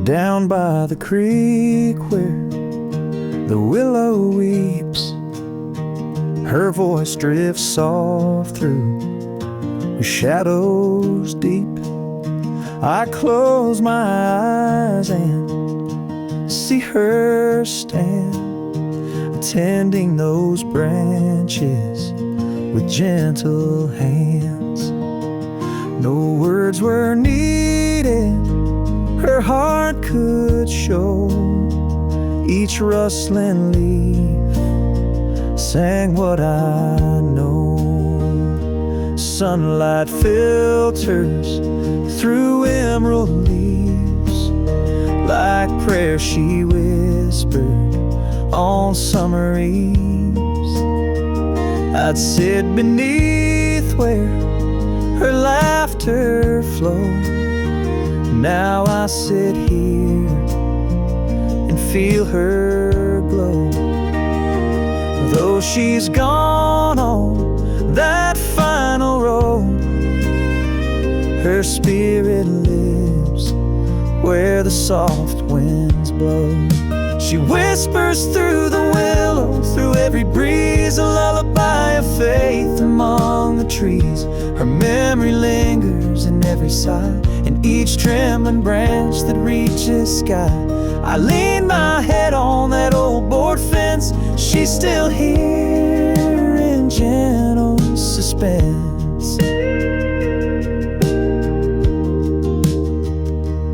Down by the creek where the willow weeps, her voice drifts soft through the shadows deep. I close my eyes and see her stand, tending those branches with gentle hands. No words were needed, her heart could show. Each rustling leaf sang what I know. Sunlight filters through emerald leaves, like prayer she whispered on summer eves. I'd sit beneath where her laughter flowed. Now I sit here and feel her glow. Though she's gone on that final road, her spirit lives where the soft winds blow. She whispers through the willow, through every breeze, a lullaby of faith among the trees. Her memory lingers in every sigh, in each trembling branch that reaches sky. I lean my head on that old board fence, she's still here in gentle suspense.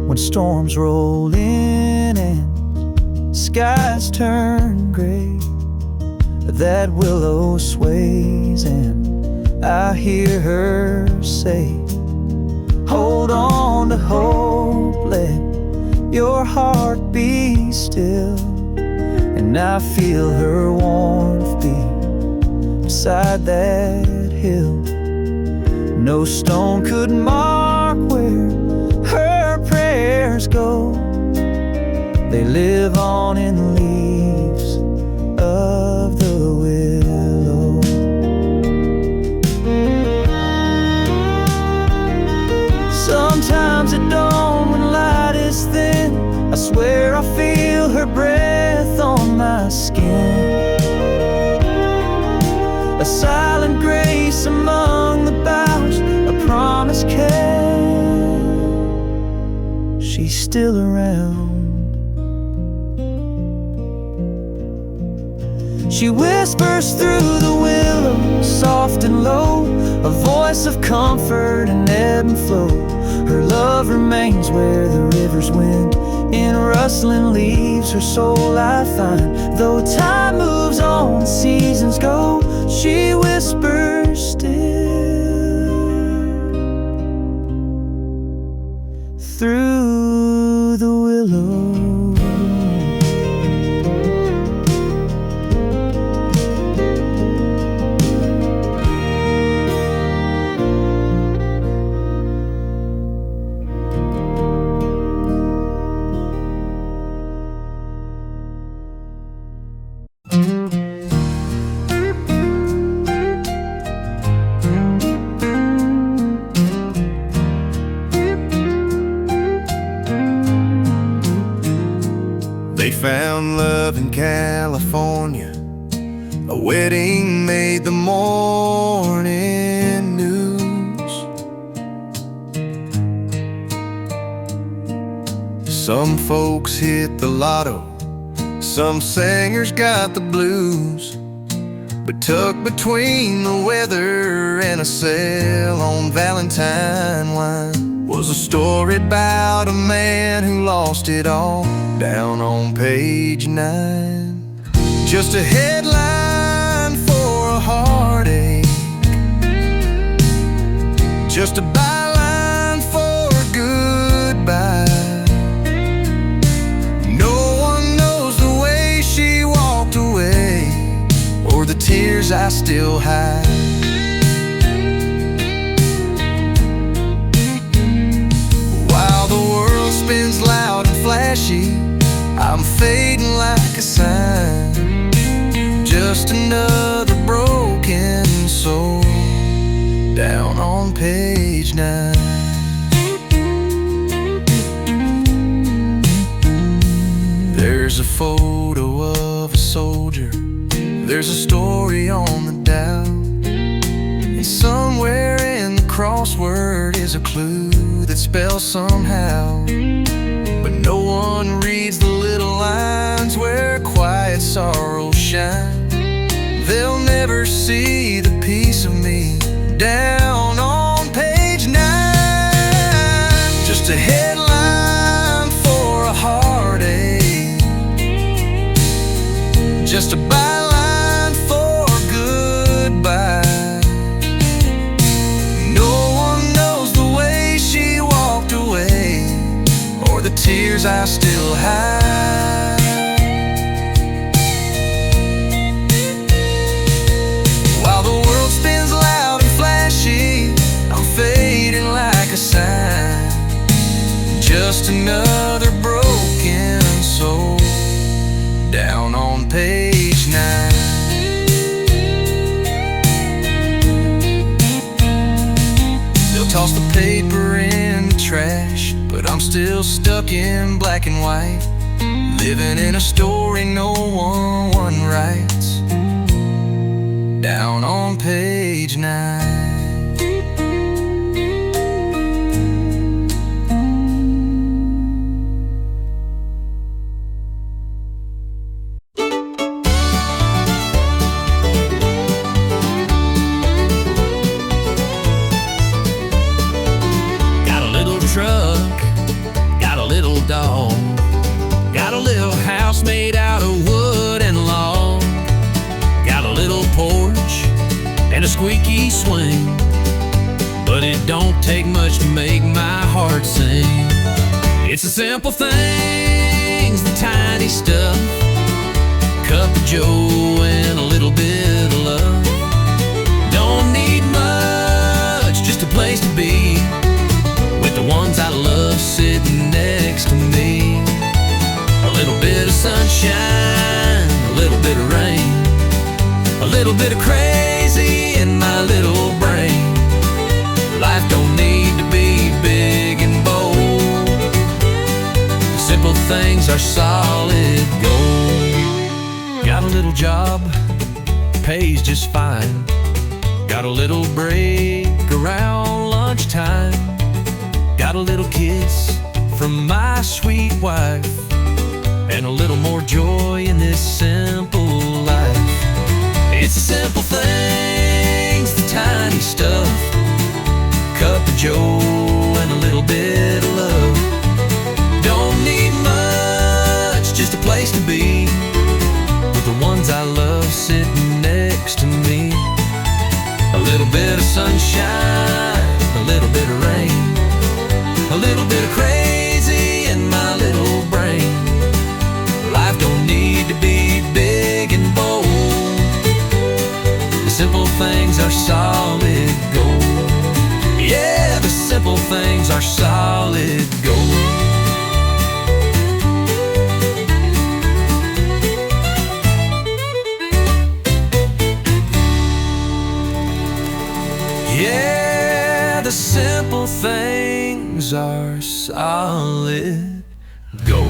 When storms roll in and skies turn gray, that willow sways and I hear her say, hold on to hope, let your heart be still. And I feel her warmth beat beside that hill. No stone could mark where her prayers go. They live on in the leaves of the willow. Sometimes at dawn when light is thin, I swear I feel her breath on my skin. A silent grace among the boughs, a promise kept. She's still around. She whispers through the willow, soft and low, a voice of comfort and ebb and flow. Her love remains where the rivers wend, in rustling leaves her soul I find. Though time moves on, seasons go, she whispers still through the willow. They found love in California, a wedding made the morning news. Some folks hit the lotto, some singers got the blues. But tucked between the weather and a sail on Valentine wine was a story about a man who lost it all, down on page 9. Just a headline for a heartache, just a byline for a goodbye. No one knows the way she walked away, or the tears I still hide. While the world spins loud and flashy, I'm fading like a sign, just another broken soul, down on page 9. There's a photo of a soldier, there's a story on the dial, and somewhere in the crossword is a clue that spells somehow. But no one reads the little lines where quiet sorrows shine. They'll never see the piece of me down on page 9. Just a headline for a heartache, just a byline for goodbye. No one knows the way she walked away, or the tears I still hide. While the world spins loud and flashy, I'm fading like a sign. Just another broken soul down on page 9. They'll toss the paper in the trash, but I'm still stuck in black and white, living in a story no one writes, down on page 9. Truck, got a little dog, got a little house made out of wood and log, got a little porch and a squeaky swing, but it don't take much to make my heart sing. It's the simple things, the tiny stuff, cup of joe and a little bit of love. Don't need much, just a place to be, with the ones I love sitting next to me. A little bit of sunshine, a little bit of rain, a little bit of crazy in my little brain. Life don't need to be big and bold, the simple things are solid gold. Got a little job, pays just fine, got a little break around lunchtime, got a little kiss from my sweet wife, and a little more joy in this simple life. It's the simple things, the tiny stuff, cup of joe and a little bit of love. Don't need much, just a place to be, with the ones I love sitting next to me. A little bit of sunshine, a little bit of rain, a little bit of crazy in my little brain. Life don't need to be big and bold, the simple things are solid gold. Yeah, the simple things are solid gold. Yeah, the simple things are solid gold.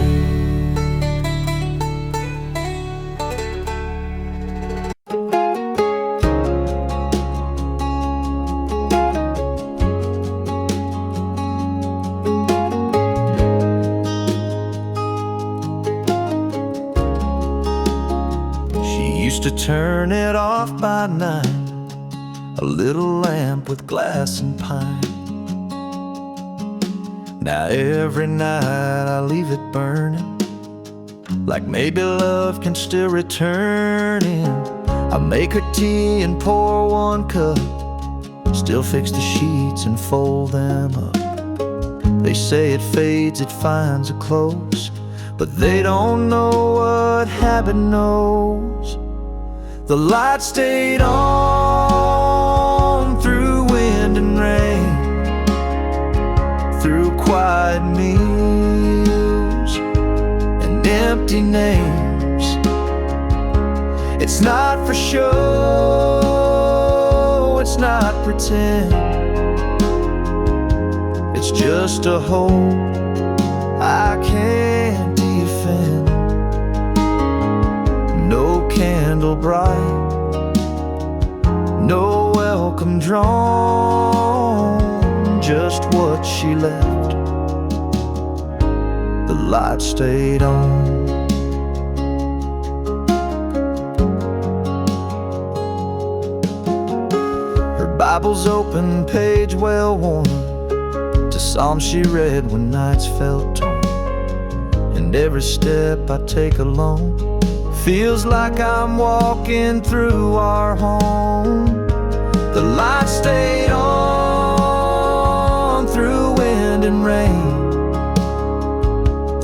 She used to turn it off by night, a little lamp with glass and pine. Now every night I leave it burning, like maybe love can still return in. I make her tea and pour one cup, still fix the sheets and fold them up. They say it fades, it finds a close, but they don't know what habit knows. The light stayed on through wind and rain, through quiet meals and empty names. It's not for show, it's not pretend, it's just a hope I can't defend. bright, no welcome drawn, just what she left. The light stayed on. Her Bible's open, page well worn, to Psalms she read when nights felt torn. And every step I take alone feels like I'm walking through our home. The light stayed on through wind and rain,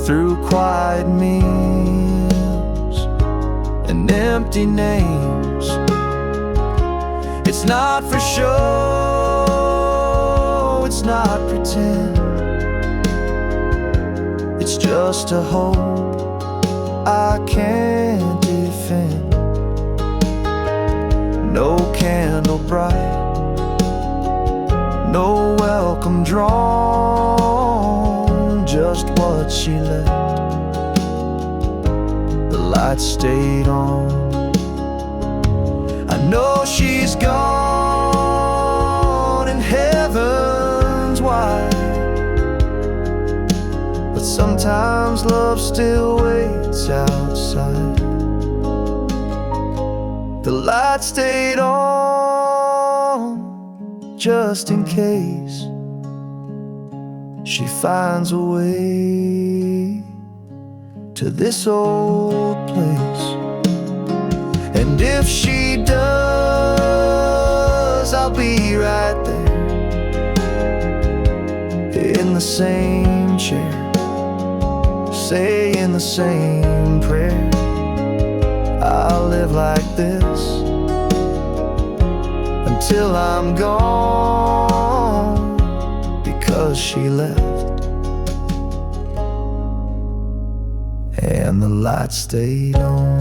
through quiet meals and empty names. It's not for show, it's not pretend, it's just a hope I can't defend. No candle bright, no welcome drawn, just what she left. The light stayed on. I know she's gone and heaven's wide, but sometimes love still waits outside. The light stayed on just in case she finds a way to this old place. And if she does, I'll be right there in the same chair, saying the same prayer. I'll live like this until I'm gone, because she left and the light stayed on.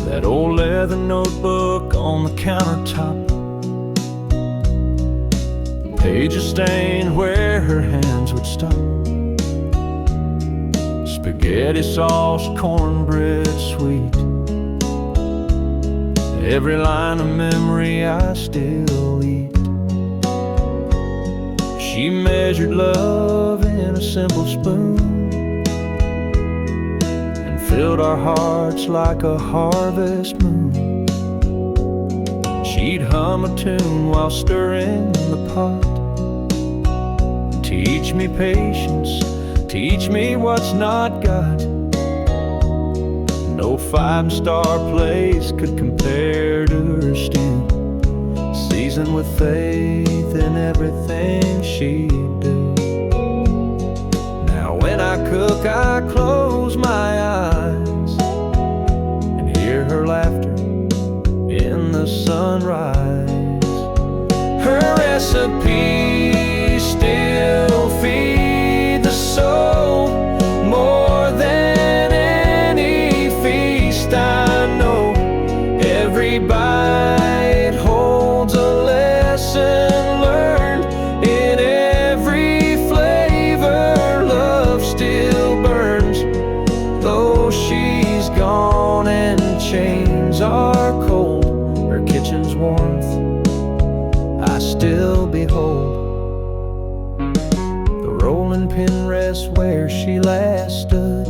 That old leather notebook on the countertop, pages stained where her hands would stop. Spaghetti sauce, cornbread sweet, every line of memory I still eat. She measured love in a simple spoon, filled our hearts like a harvest moon. She'd hum a tune while stirring the pot. Teach me patience, teach me what's not got. No five-star place could compare to her stew, seasoned with faith in everything she'd do. Now when I cook, I close my eyes and hear her laughter in the sunrise. Her recipes still feed the soul more than any feast I know. Every bite holds a lesson learned. In every flavor, love still burns. Though she's gone and chains are cold, her kitchen's warmth I still behold. The rolling pin rests where she last stood,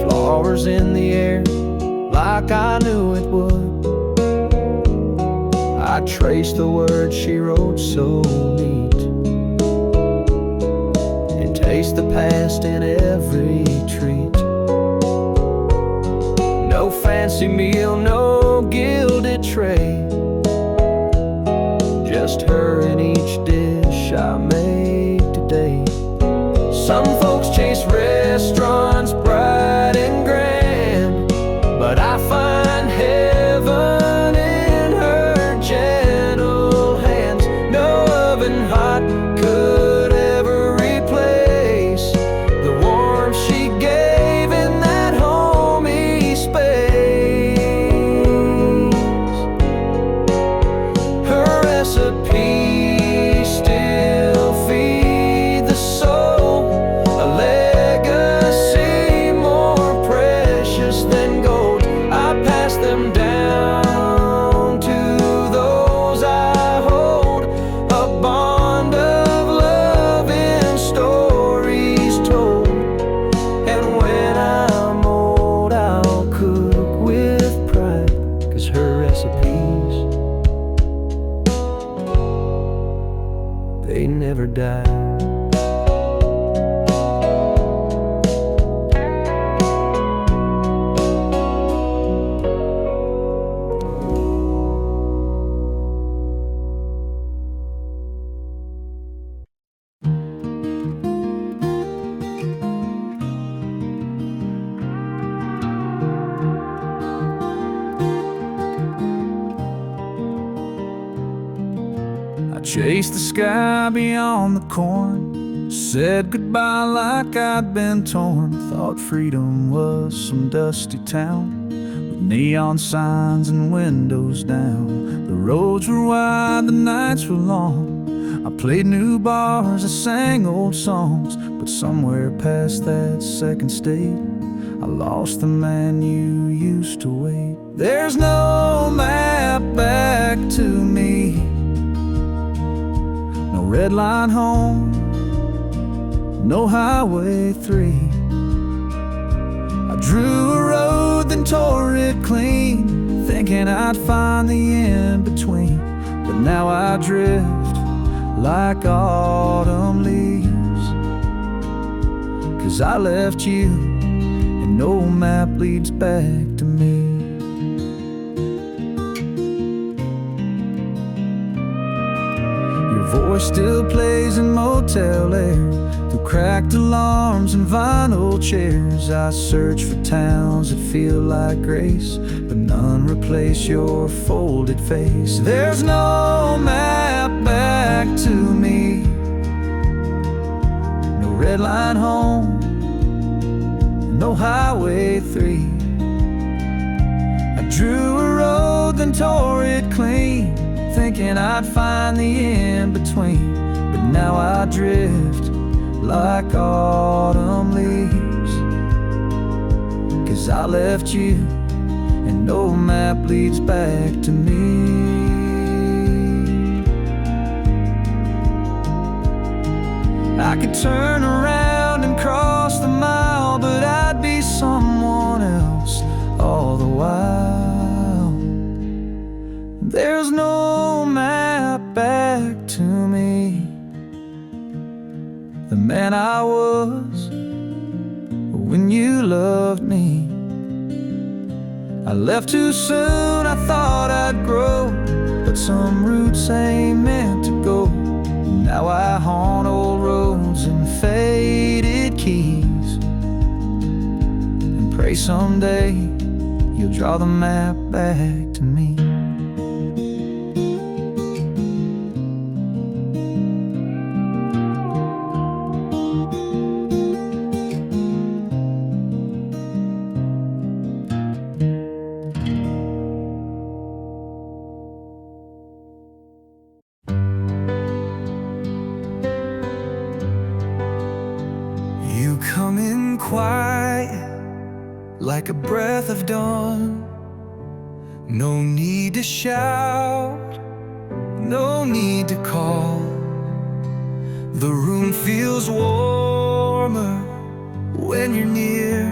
flowers in the air like I knew it would. I traced the words she wrote so neat, and taste the past in every treat. No fancy meal, no gilded tray, just her in each dish I made today. Some folks chase restaurants bright and grand, but I find heaven chased the sky beyond the corn, said goodbye like I'd been torn. Thought freedom was some dusty town with neon signs and windows down. The roads were wide, the nights were long. I played new bars, I sang old songs, but somewhere past that second state, I lost the man you used to wait. There's no map back to me, no red line home, no highway 3. I drew a road, then tore it clean, thinking I'd find the in-between. But now I drift like autumn leaves, 'cause I left you and no map leads back to me. Your voice still plays in motel air, through cracked alarms and vinyl chairs. I search for towns that feel like grace, but none replace your folded face. There's no map back to me, no red line home, no highway 3. I drew a road, then tore it clean, thinking I'd find the in-between. But now I drift like autumn leaves, 'cause I left you and no map leads back to me. I could turn around and cross the mile, but I'd be someone else all the while. There's no map back to me, the man I was when you loved me. I left too soon, I thought I'd grow, but some roots ain't meant to go. Now I haunt old roads and faded keys, and pray someday you'll draw the map back to me. You come in quiet, like a breath of dawn. No need to shout, no need to call. The room feels warmer when you're near.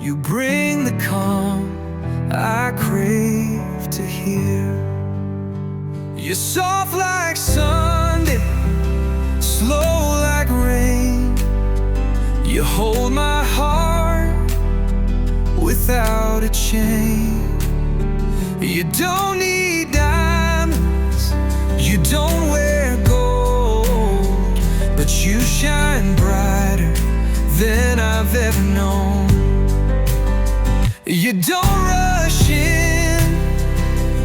You bring the calm I crave to hear. You're soft like Sunday, slow like rain. You hold my heart without a chain. You don't need diamonds, you don't wear gold, but you shine brighter than I've ever known. You don't rush in,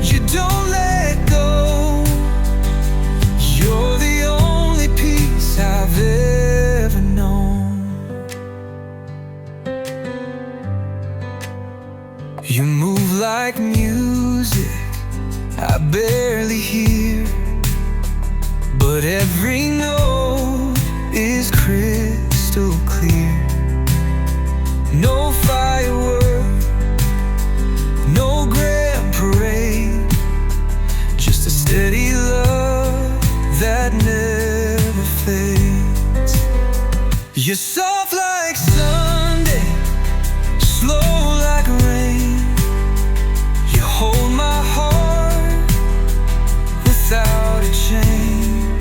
you don't let go. You're the only peace I've ever known. You move like music I barely hear, but every note is crystal clear. No firework, no grand parade, just a steady love that never fades. You're soft like Sunday, slow like rain. You hold my heart without a chain.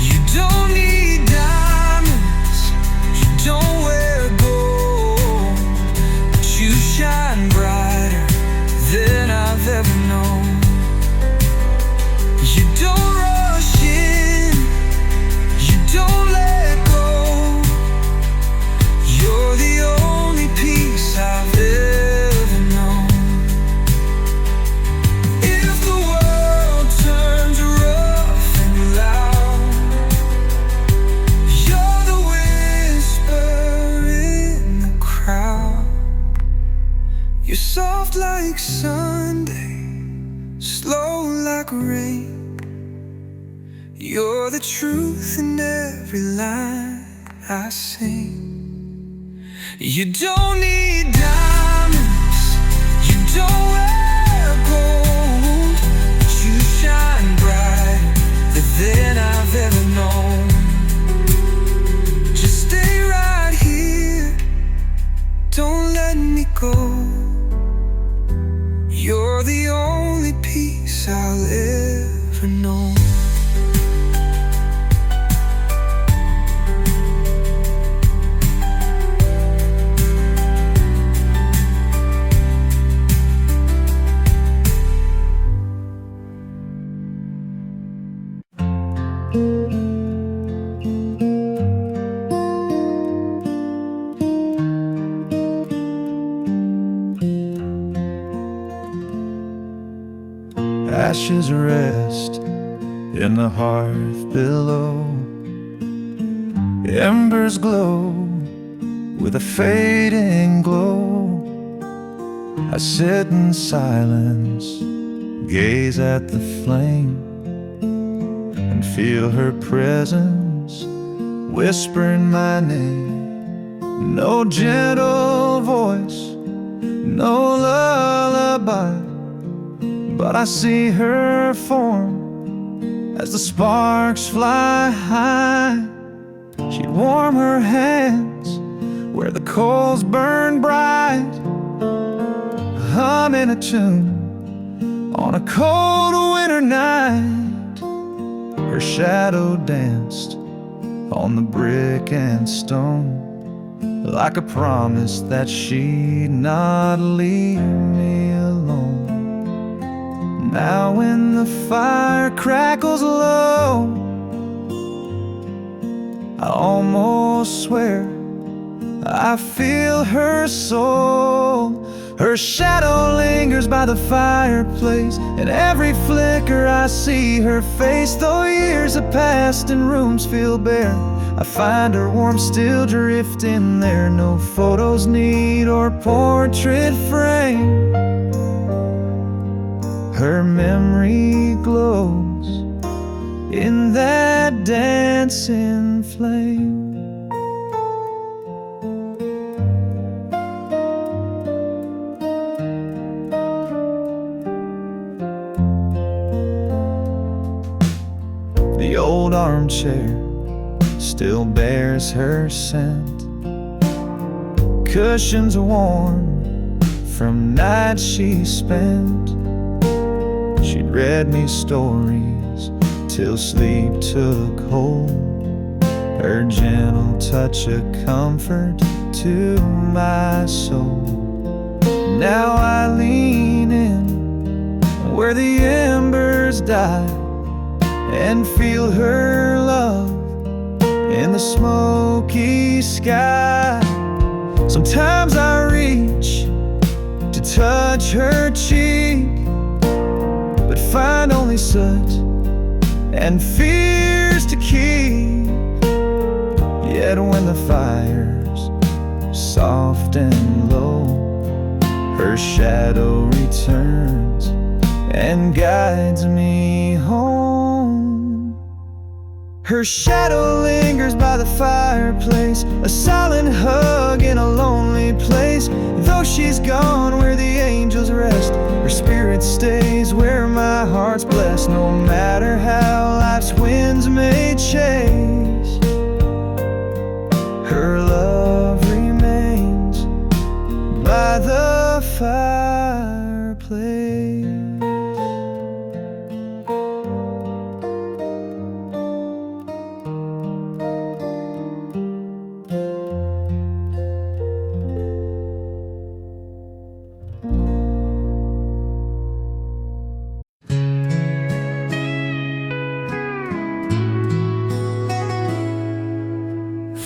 You don't need diamonds, you don't wear gold, You're soft like Sunday, slow like rain. You're the truth in every line I sing. You don't need diamonds, you don't wear gold, but you shine brighter than I've ever known. Just stay right here, don't let me go. You're the only peace I'll ever know. Ashes rest in the hearth below. Embers glow with a fading glow. I sit in silence, gaze at the flame, and feel her presence whispering my name. No gentle voice, no lullaby, but I see her form as the sparks fly high. She'd warm her hands where the coals burn bright, humming a tune on a cold winter night. Her shadow danced on the brick and stone, like a promise that she'd not leave me alone. Now when the fire crackles low, I almost swear I feel her soul. Her shadow lingers by the fireplace, and every flicker I see her face. Though years have passed and rooms feel bare, I find her warmth still drifting there. No photos need or portrait frame, her memory glows in that dancing flame. The old armchair still bears her scent, cushions warm from nights she spent. She'd read me stories till sleep took hold, her gentle touch a comfort to my soul. Now I lean in where the embers die and feel her love in the smoky sky. Sometimes I reach to touch her cheek, but find only soot and fears to keep. Yet when the fire's soft and low, her shadow returns and guides me home. Her shadow lingers by the fireplace, a silent hug in a lonely place. Though she's gone where the angels rest, her spirit stays where my heart's blessed. No matter how life's winds may chase, her love remains by the fireplace.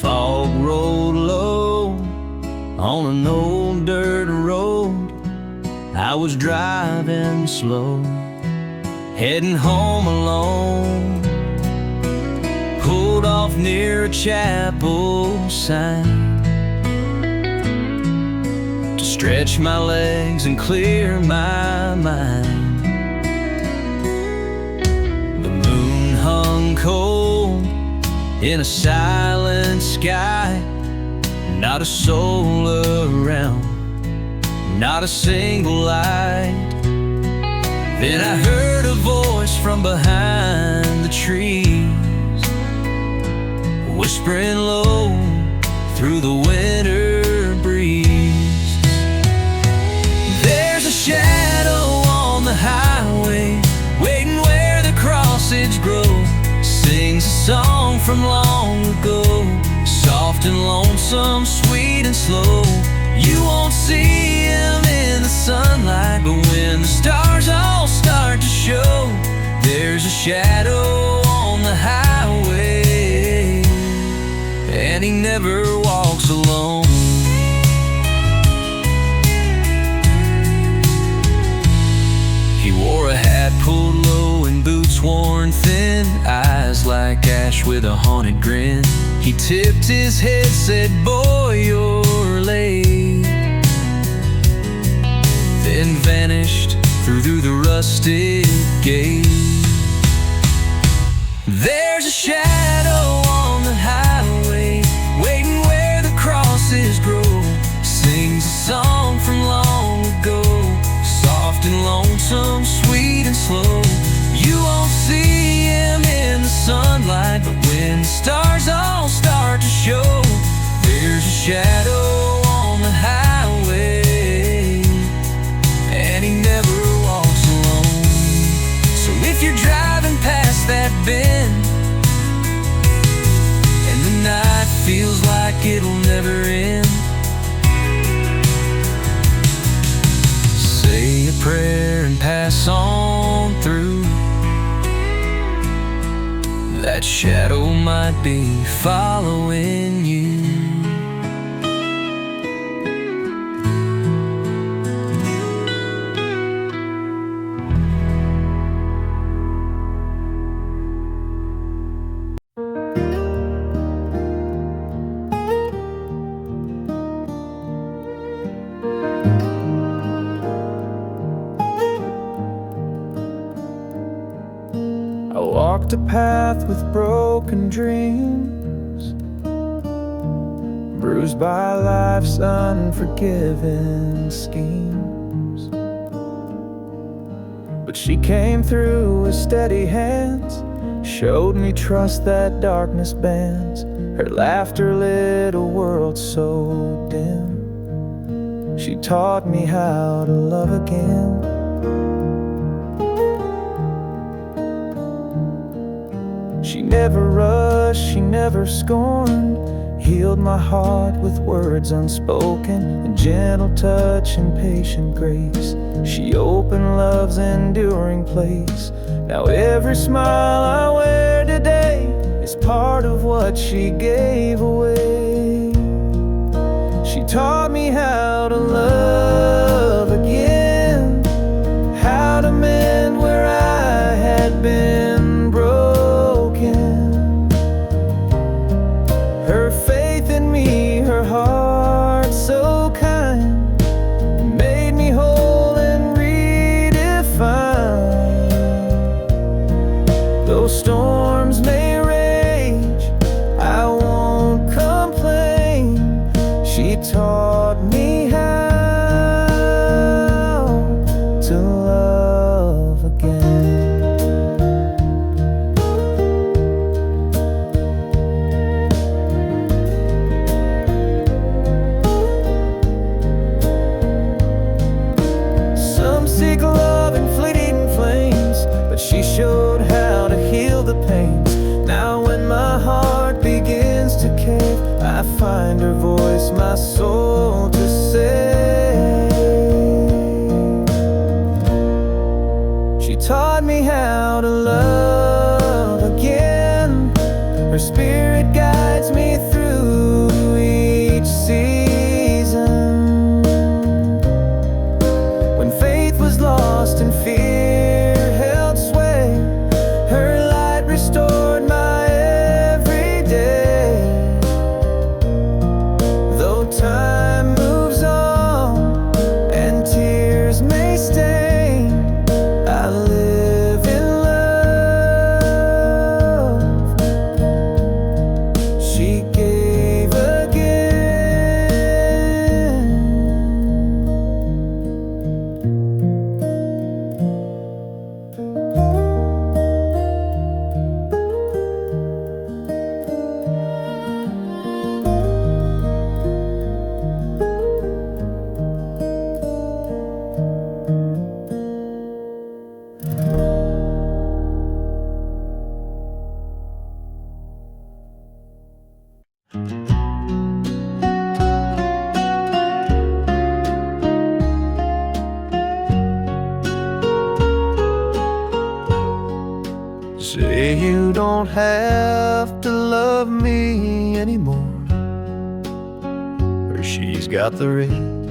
Fog rolled low on an old dirt road. I was driving slow, heading home alone. Pulled off near a chapel sign to stretch my legs and clear my mind. The moon hung cold in a silent sky, not a soul around, not a single light. Then I heard a voice from behind the trees, whispering low through the winter breeze. There's a shadow on the highway, waiting where the crossings grow. Sings a song from long ago, soft and lonesome, sweet and slow. You won't see him in the sunlight, but when the stars all start to show, there's a shadow on the highway, and he never walks alone. He wore a hat pulled low and boots worn thin, eyes like ash with a haunted grin. He tipped his head, said, "Boy, you're late," then vanished through the rusted gate. There's a shadow on the highway, waiting where the crosses grow. Sings a song from long ago, soft and lonesome, sweet and slow. You won't see him in the sunlight, but when the stars all start to show, there's a shadow on the highway, and he never walks alone. So if you're driving past that bend, and the night feels like it'll never end, say a prayer and pass on through. That shadow might be following you. I walked a path with broken dreams, bruised by life's unforgiving schemes. But she came through with steady hands, showed me trust that darkness bans. Her laughter lit a world so dim. She taught me how to love again. She never rushed, she never scorned, healed my heart with words unspoken, and gentle touch and patient grace. She opened love's enduring place. Now every smile I wear today is part of what she gave away. She taught me how to love again, how to mend where I had been broken. Her faith in me, her heart so kind, made me whole and redefined. Though storms may rage, I won't complain. She taught me how to love again. Some seek love in fleeting flames, but she showed how to heal the pains. Now when my heart begins to cave, I find her voice, my soul to save. She taught me how to love again. Her spirit guides me through each season. When faith was lost and fear held sway, her light restored my everyday. Though time moves on don't have to love me anymore, or she's got the ring.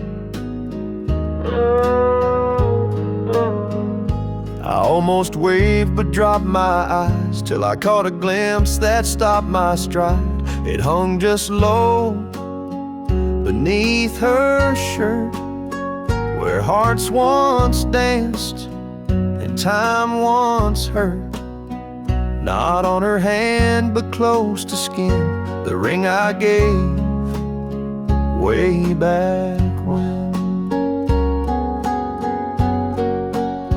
I almost waved but dropped my eyes till I caught a glimpse that stopped my stride. It hung just low beneath her shirt, where hearts once danced and time once hurt. Not on her hand but close to skin, the ring I gave way back when.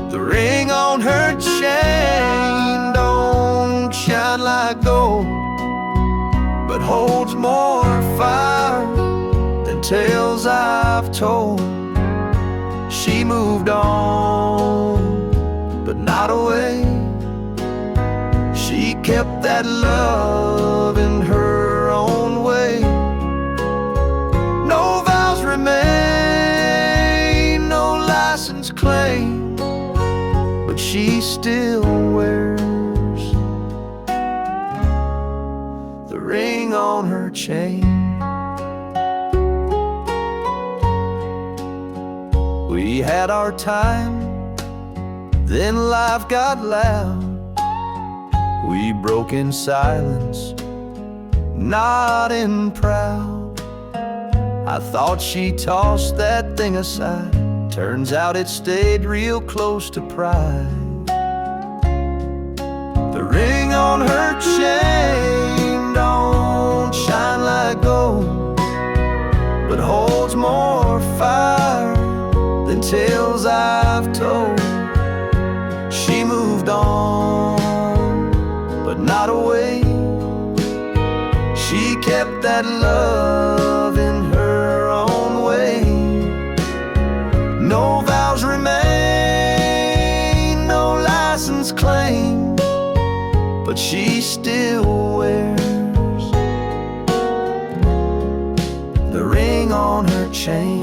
The ring on her chain don't shine like gold, but holds more fire than tales I've told. She moved on, but not away. She kept that love in her own way. No vows remain, no license claim, but she still wears the ring on her chain. We had our time, then life got loud. We broke in silence, not in proud. I thought she tossed that thing aside. Turns out it stayed real close to pride. The ring on her chain don't shine like gold, but holds more fire than tales I've told. She moved on, but not away. She kept that love in her own way. No vows remain, no license claim, but she still wears the ring on her chain.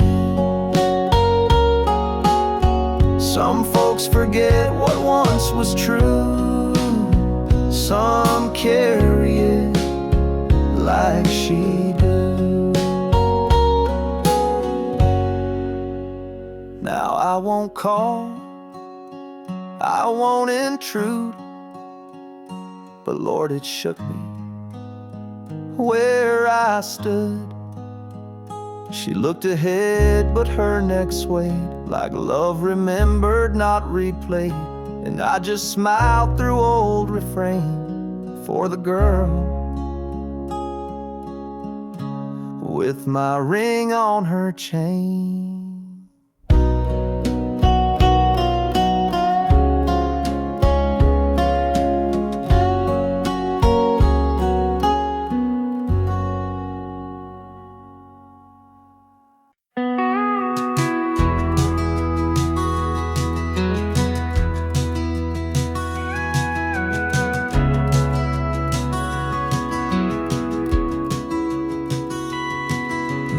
Some folks forget what once was true, some carry it like she do. Now I won't call, I won't intrude, but Lord, it shook me where I stood. She looked ahead, but her neck swayed like love remembered, not replayed. And I just smiled through old refrain for the girl with my ring on her chain.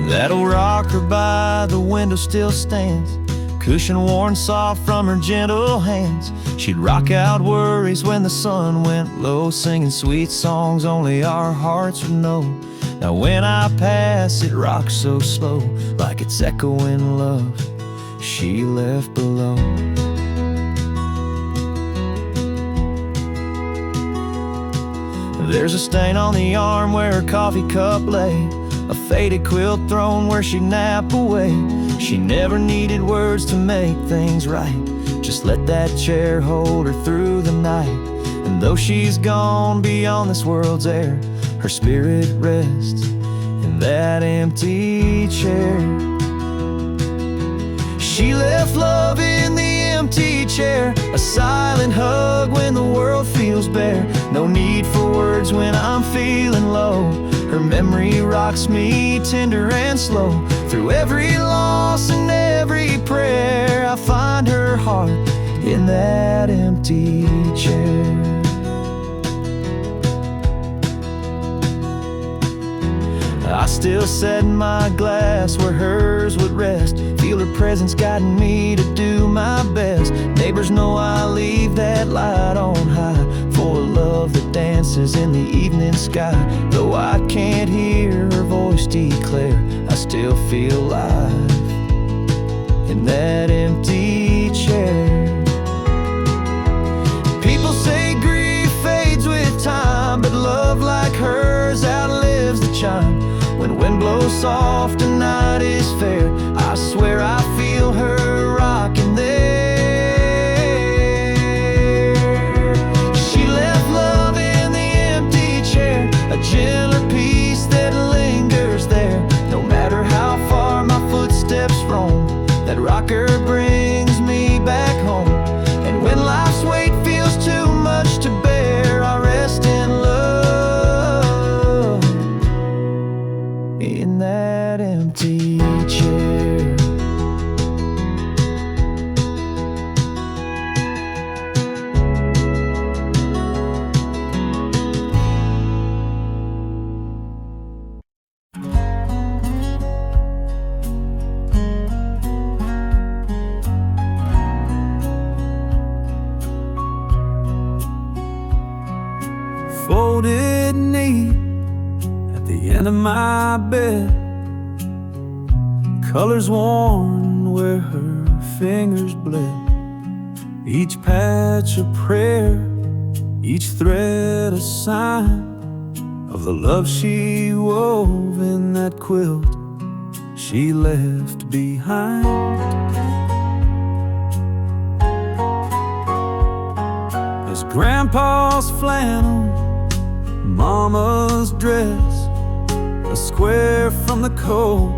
That old rocker by the window still stands, cushion worn soft from her gentle hands. She'd rock out worries when the sun went low, singing sweet songs only our hearts would know. Now when I pass, it rocks so slow, like it's echoing love she left below. There's a stain on the arm where her coffee cup lay, a faded quilt thrown where she'd nap away. She never needed words to make things right, just let that chair hold her through the night. And though she's gone beyond this world's air, her spirit rests in that empty chair. She left love in the empty chair, a silent hug when the world feels bare. No need for words when I'm feeling low, her memory rocks me tender and slow. Through every loss and every prayer, I find her heart in that empty chair. I still set my glass where hers would rest, feel her presence guiding me to do my best. Neighbors know I leave that light on high for a love that dances in the evening sky. Though I can't hear her voice declare, I still feel alive in that empty chair. People say grief fades with time, but love like hers outlives the chime. When wind blows soft and night is fair, I swear I feel her rocking there. She left love in the empty chair, a gentler peace that lingers there. No matter how far my footsteps roam, that rocker brings me back home. And when life's weight feels too much to bear, I rest in love in that empty chair. Folded neat at the end of my bed, colors worn where her fingers bled. Each patch a prayer, each thread a sign of the love she wove in that quilt she left behind. There's Grandpa's flannel, Mama's dress, a square from the coat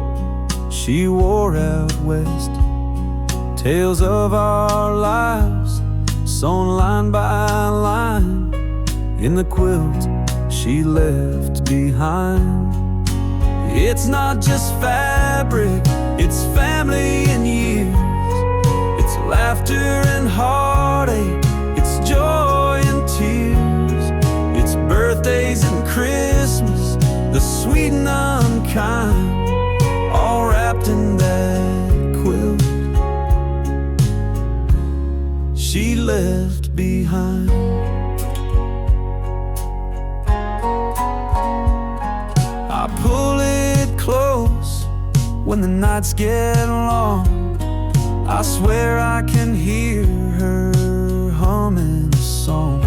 she wore out west. Tales of our lives sewn line by line in the quilt she left behind. It's not just fabric, it's family and years. It's laughter and heartache, it's joy and tears. It's birthdays and Christmas, the sweet and unkind, all wrapped in that quilt she left behind. I pull it close when the nights get long. I swear I can hear her humming a song.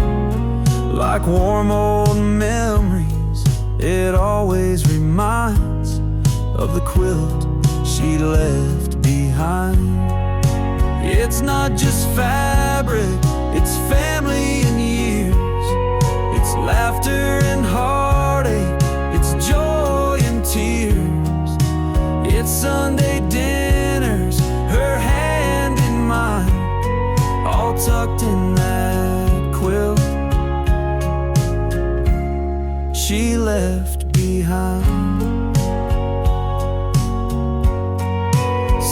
Like warm old memories, it always reminds of the quilt she left behind. It's not just fabric, it's family and years. It's laughter and heartache, it's joy and tears. It's Sunday dinners, her hand in mine, all tucked in that quilt she left behind.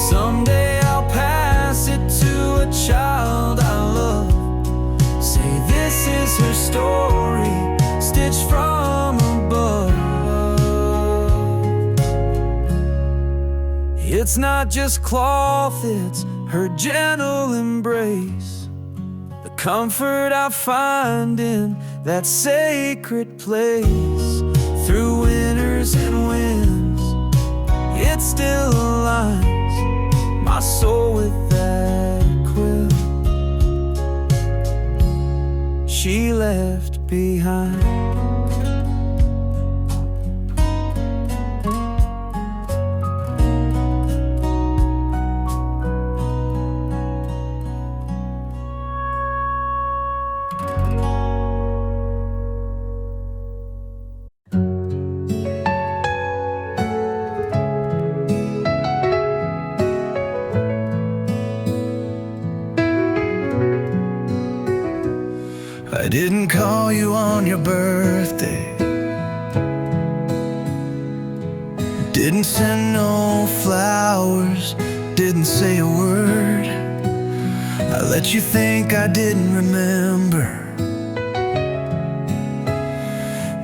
Someday I'll pass it to a child I love, say this is her story, stitched from above. It's not just cloth, it's her gentle embrace, the comfort I find in that sacred place. Through winters and winds, it still aligns my soul with that quilt she left behind. I didn't call you on your birthday, didn't send no flowers, didn't say a word. I let you think I didn't remember,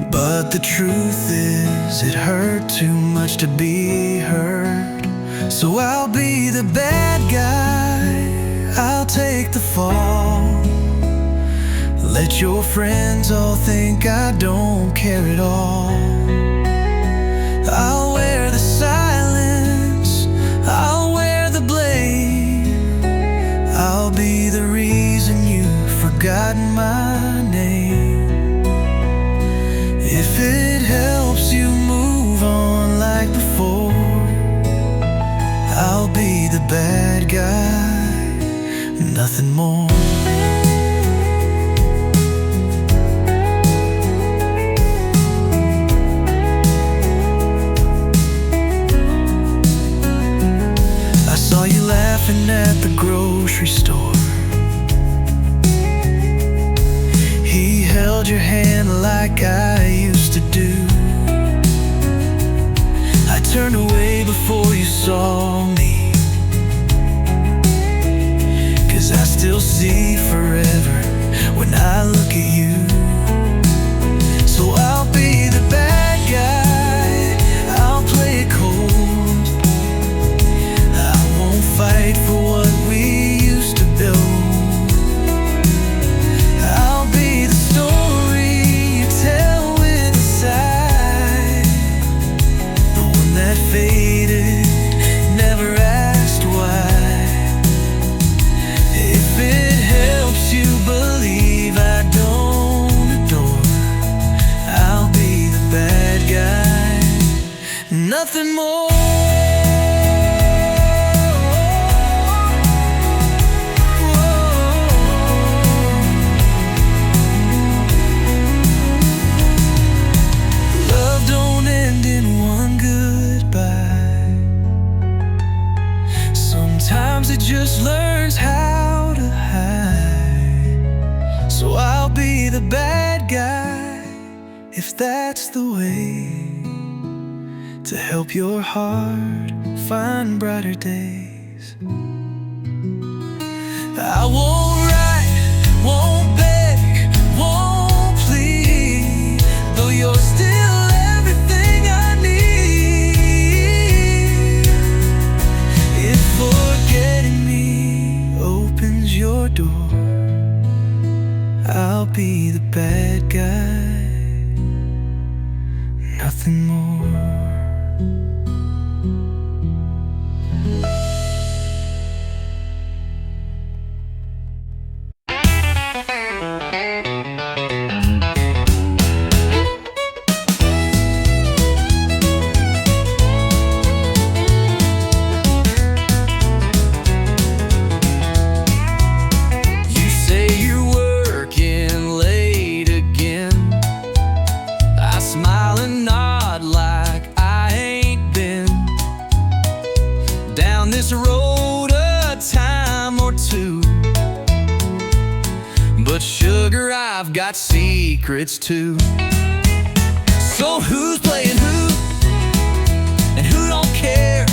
but the truth is it hurt too much to be heard. So I'll be the bad guy, I'll take the fall. Let your friends all think I don't care at all. I'll wear the silence, I'll wear the blame. I'll be the reason you've forgotten my name. If it helps you move on like before, I'll be the bad guy, nothing more. Saw you laughing at the grocery store. He held your hand like I used to do. I turned away before you saw me, 'cause I still see forever when I look at you. So I'll be the bad guy, I'll play it cold. Fight for what we used to build. I'll be the story you tell with a sigh, the one that faded, never asked why. If it helps you believe I don't adore, I'll be the bad guy, nothing more. Sometimes it just learns how to hide. So I'll be the bad guy, if that's the way to help your heart find brighter days. I won't write, won't beg, won't plead, though you're still everything I need. If forgetting me opens your door, I'll be the bad guy, nothing more. This road a time or two, but sugar, I've got secrets too. So who's playing who, and who don't care?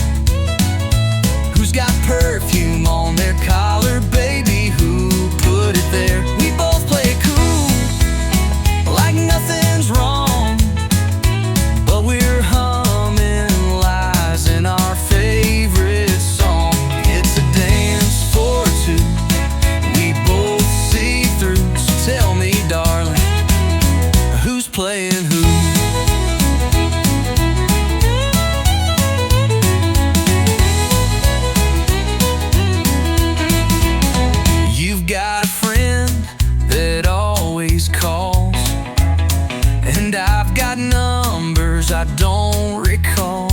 Who's got perfume on their collar, baby, who put it there? We both play it cool, like nothing's wrong, but we're humming lies in our favorite. Playing who? You've got a friend that always calls, and I've got numbers I don't recall.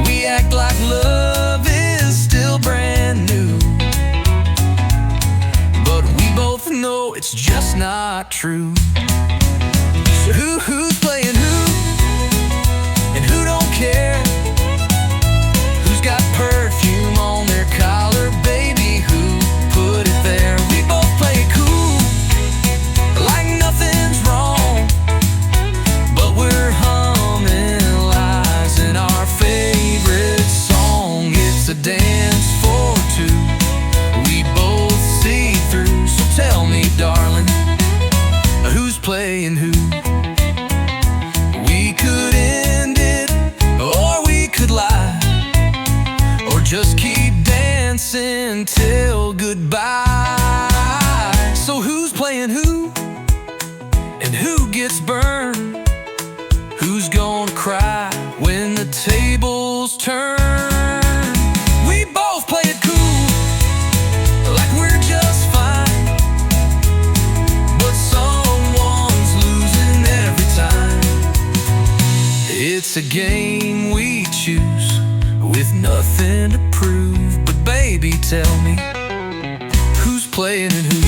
We act like love is still brand new, but we both know it's just not true. So who's playing who, and who don't care? Who's got perfume on their collar, baby, who put it there? We both play it cool, like nothing's wrong, but we're humming lies in our favorite song. It's a dance for two, we both see through. So tell me, darling, who's playing who? We could end it, or we could lie, or just keep dancing till goodbye. So who's playing a game we choose with nothing to prove. But baby, tell me, who's playing and who?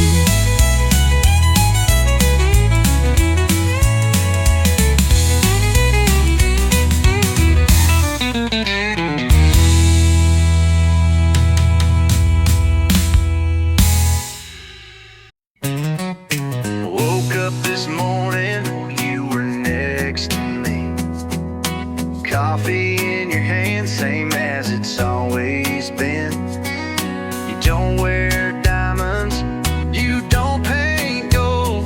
Woke up this morning, you were next to me. Coffee in your hand, same as it's always been. You don't wear diamonds, you don't paint gold,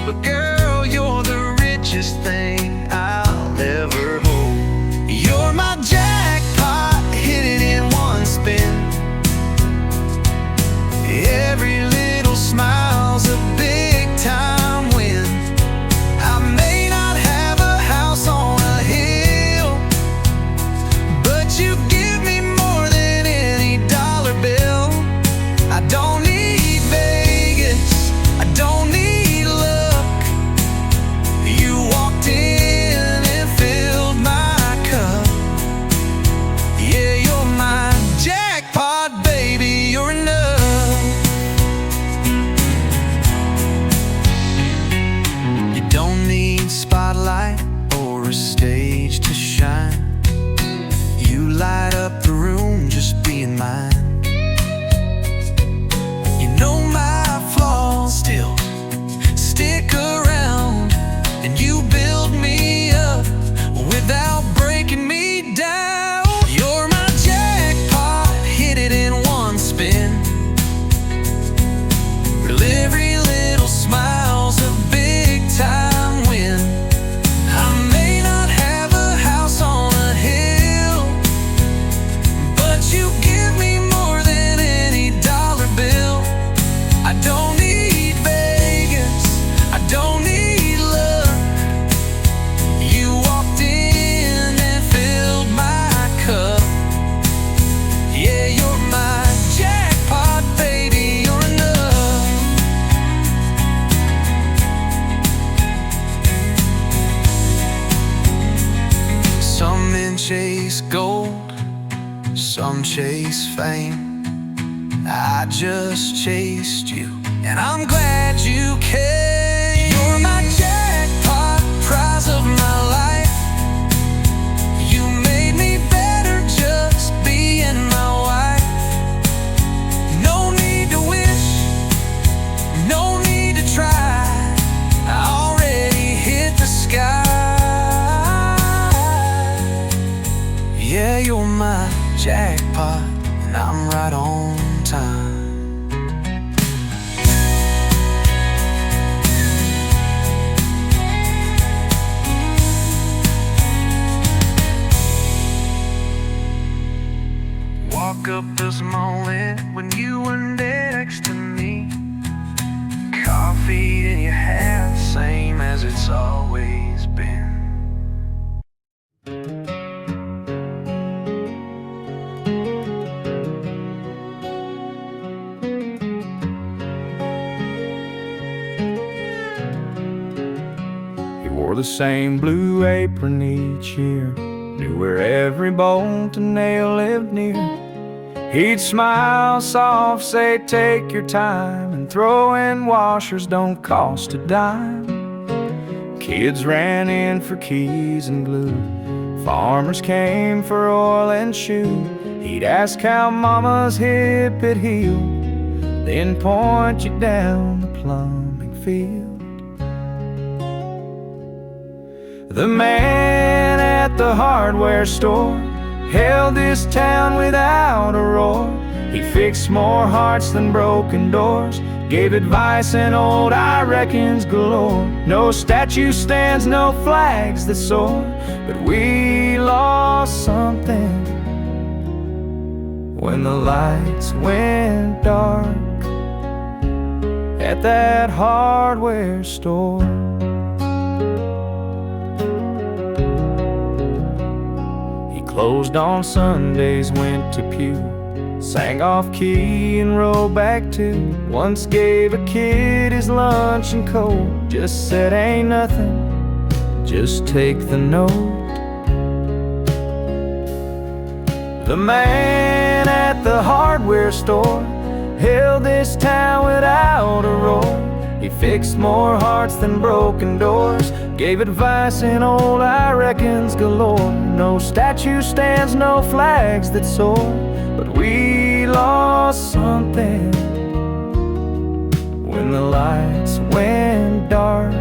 but girl, you're the richest thing I'll ever hold. You're my jackpot, hit it in one spin. Every little smile's a big time win. I may not have a house on a hill, but you give me more than any dollar bill. I don't need Vegas, I don't need luck. You walked in and filled my cup. Yeah, you're my jackpot, baby, you're enough. Don't need spotlight or a stage to shine. You light up the room just being mine. You know my flaws still stick around, and you build me up without breaking me down. You're my jackpot, hit it in one spin. Well, every little smile's a big time win. I may not have a house on a hill, but you give me more than any dollar bill. I don't need Vegas, I don't need luck. You walked in and filled my cup. Yeah, you're my jackpot, baby, you're enough. Some men chase gold, some chase fame. I just chased you, and I'm glad you came. You're my jackpot, prize of my life. You made me better just being my wife. No need to wish, no need to try. I already hit the sky. Yeah, you're my jackpot, and I'm right on time. Woke up this morning when you were next to me. Coffee in your hand, same as it's always been. He wore the same blue apron each year, knew where every bolt and nail lived near. He'd smile soft, say take your time, and throw in washers don't cost a dime. Kids ran in for keys and glue, farmers came for oil and shoe. He'd ask how mama's hip had healed, then point you down the plumbing field. The man at the hardware store held this town without a roar. He fixed more hearts than broken doors, gave advice and old I reckons galore. No statue stands, no flags that soar, but we lost something when the lights went dark at that hardware store. Closed on Sundays, went to pew, sang off key and rolled back too. Once gave a kid his lunch and coat, just said ain't nothing, just take the note. The man at the hardware store held this town without a roar. He fixed more hearts than broken doors, gave advice in old I reckons galore. No statue stands, no flags that soar, but we lost something when the lights went dark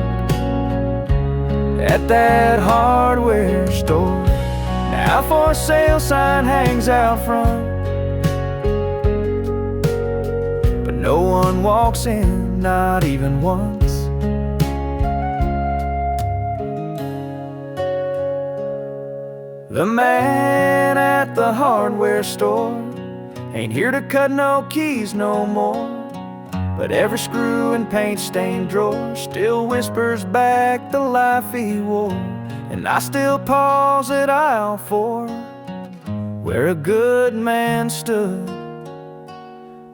at that hardware store. Now for sale sign hangs out front, but no one walks in, not even once. The man at the hardware store ain't here to cut no keys no more, but every screw and paint-stained drawer still whispers back the life he wore. And I still pause at aisle 4, where a good man stood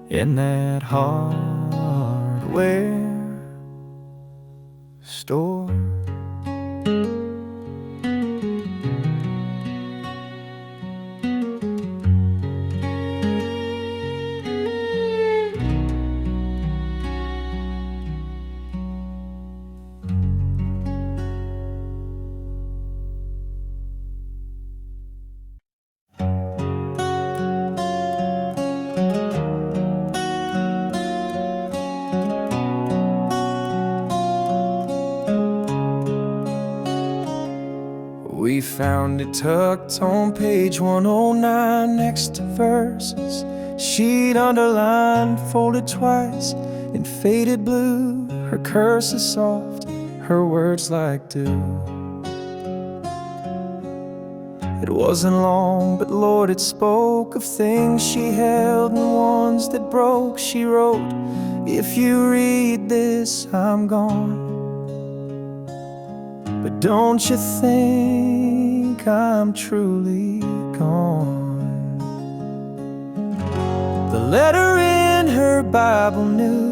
in that hardware store. We found it tucked on page 109 next to verses she'd underlined, folded twice in faded blue. Her curse is soft, her words like dew. It wasn't long, but Lord, it spoke of things she held and ones that broke. She wrote, if you read this, I'm gone, but don't you think I'm truly gone. The letter in her Bible knew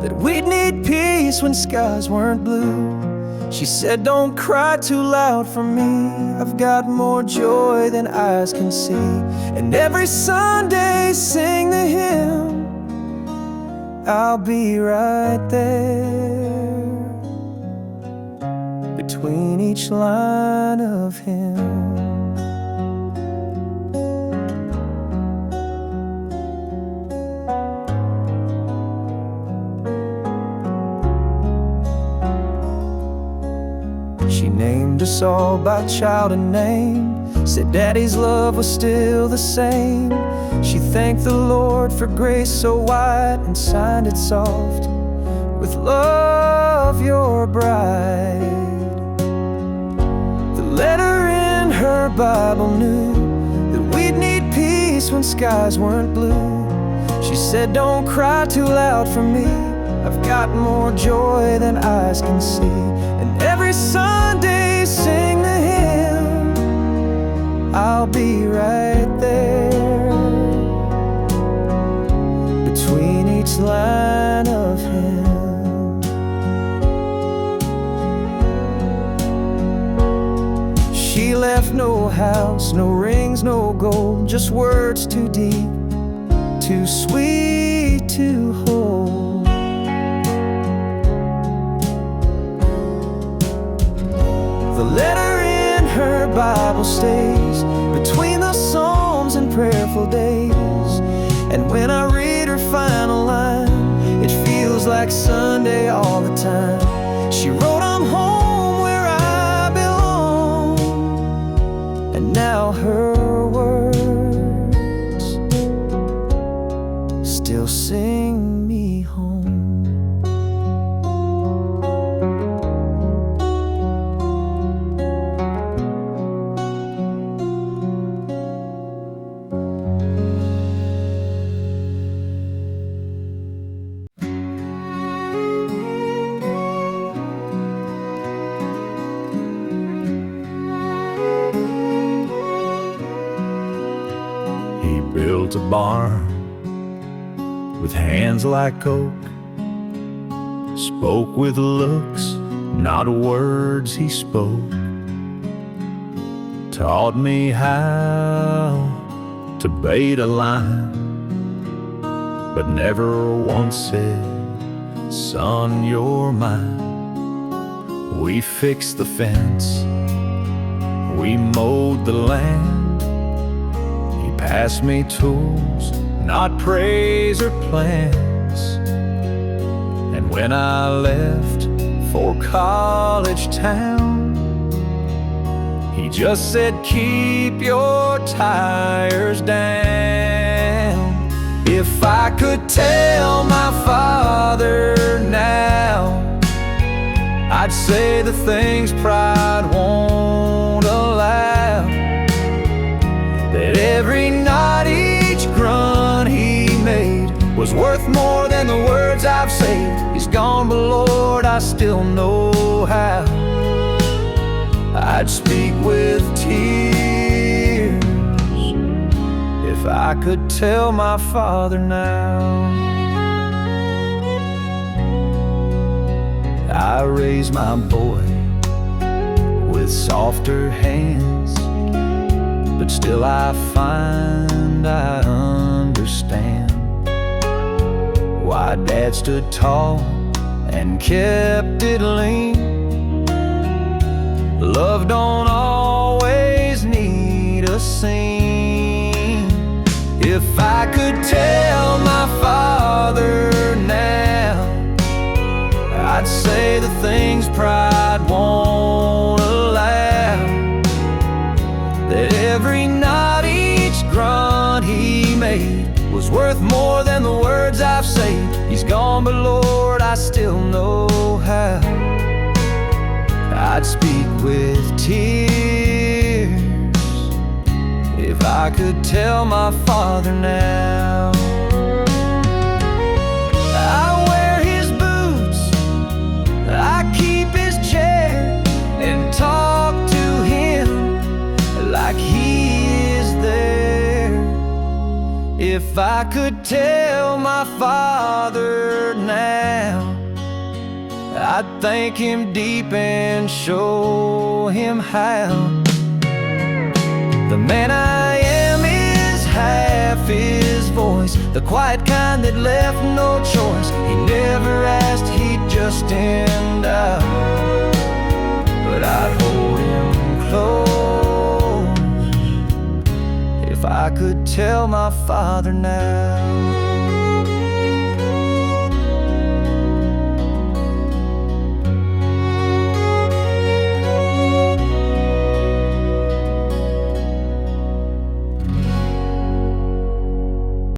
that we'd need peace when skies weren't blue. She said, don't cry too loud for me, I've got more joy than eyes can see. And every Sunday sing the hymn, I'll be right there between each line of him. She named us all by child and name, said Daddy's love was still the same. She thanked the Lord for grace so wide and signed it soft with love, your bride. The letter in her Bible knew that we'd need peace when skies weren't blue. She said, don't cry too loud for me, I've got more joy than eyes can see. And every Sunday sing the hymn, I'll be right there between each line of him. She left no house, no rings, no gold, just words too deep, too sweet to hold. The letter in her Bible stays between the Psalms and prayerful days. And when I read her final line, it feels like Sunday all the time. She wrote, I'm home where I belong. And now her words still sing me home. Built a barn with hands like oak, spoke with looks, not words he spoke. Taught me how to bait a line, but never once said, "Son, you're mine." We fixed the fence, we mowed the land. He passed me tools, not praise or plans. And when I left for college town, he just said, "Keep your tires down." If I could tell my father now, I'd say the things pride won't allow. That every night, each grunt he made was worth more than the words I've said. He's gone, but Lord, I still know how. I'd speak with tears if I could tell my father now. I raised my boy with softer hands, but still I find I understand why Dad stood tall and kept it lean. Love don't always need a scene. If I could tell my father now, I'd say the things pride won't allow. That every night, each grunt he made was worth more than the words I've said. He's gone, but Lord, I still know how. I'd speak with tears if I could tell my father now. I wear his boots, I keep his chair, and talk to him like he is there. If I could tell my father now, I'd thank him deep and show him how. The man I am is half his voice, the quiet kind that left no choice. He never asked, he'd just end up. But I'd hold him close if I could tell my father now.